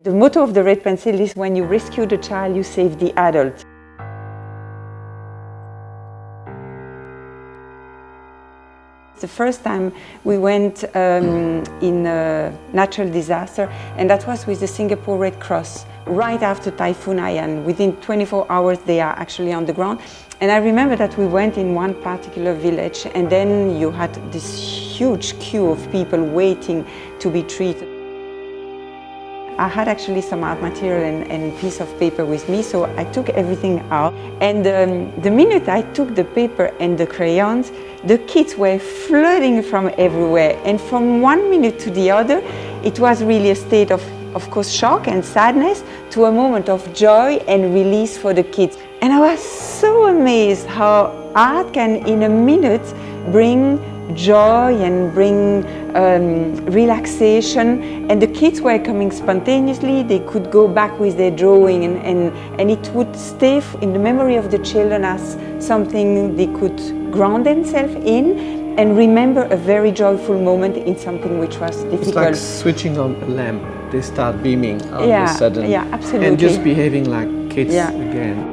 The motto of the Red Pencil is when you rescue the child, you save the adult. The first time we went in a natural disaster, and that was with the Singapore Red Cross, right after Typhoon Haiyan. Within 24 hours they are actually on the ground. And I remember that we went in one particular village, and then you had this huge queue of people waiting to be treated. I had actually some art material and a piece of paper with me, so I took everything out. And the minute I took the paper and the crayons, the kids were flooding from everywhere. And from one minute to the other, it was really a state of course, shock and sadness to a moment of joy and release for the kids. And I was so amazed how art can, in a minute, bring joy and bring relaxation, and the kids were coming spontaneously. They could go back with their drawing and it would stay in the memory of the children as something they could ground themselves in and remember a very joyful moment in something which was difficult. It's like switching on a lamp. They start beaming all of a sudden. Yeah, absolutely. And just behaving like kids again.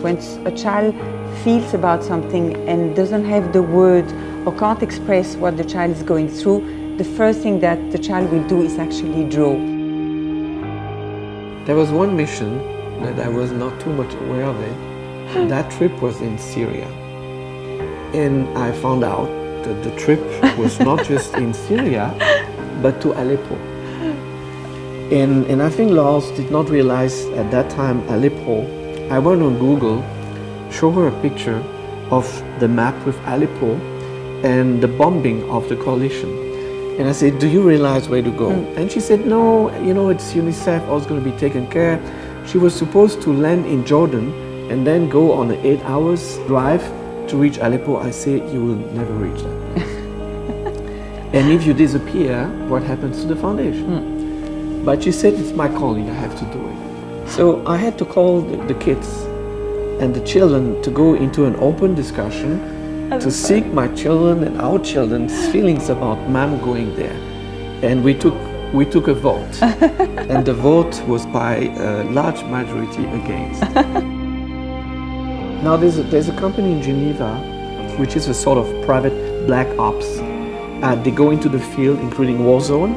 When a child feels about something and doesn't have the word or can't express what the child is going through, the first thing that the child will do is actually draw. There was one mission that I was not too much aware of it. That trip was in Syria. And I found out that the trip was not just in Syria, but to Aleppo. And I think Laurence did not realize at that time Aleppo. I went on Google, show her a picture of the map with Aleppo and the bombing of the coalition. And I said, do you realize where to go? And she said, no, you know, it's UNICEF, all's going to be taken care. She was supposed to land in Jordan and then go on an 8 hours drive to reach Aleppo. I said, you will never reach that. And if you disappear, what happens to the foundation? But she said, it's my calling, I have to do it. So I had to call the kids and the children to go into an open discussion to seek my children and our children's feelings about Mom going there. And we took a vote. And the vote was by a large majority against. Now there's a company in Geneva, which is a sort of private black ops. They go into the field, including war zone,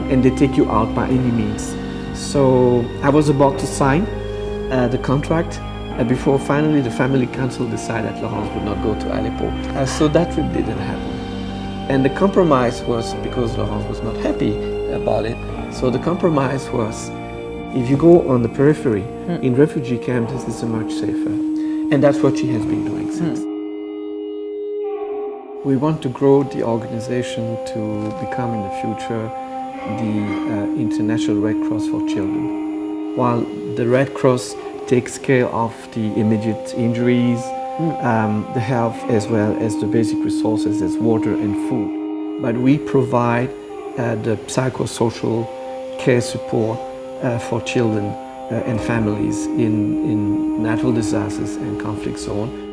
and they take you out by any means. So I was about to sign the contract before finally the family council decided that Laurence would not go to Aleppo. So that trip didn't happen. And the compromise was, because Laurence was not happy about it, so the compromise was, if you go on the periphery, in refugee camps, this is much safer. And that's what she has been doing since. We want to grow the organization to become in the future the International Red Cross for Children. While the Red Cross takes care of the immediate injuries, the health, as well as the basic resources as water and food. But we provide the psychosocial care support for children and families in natural disasters and conflict zones.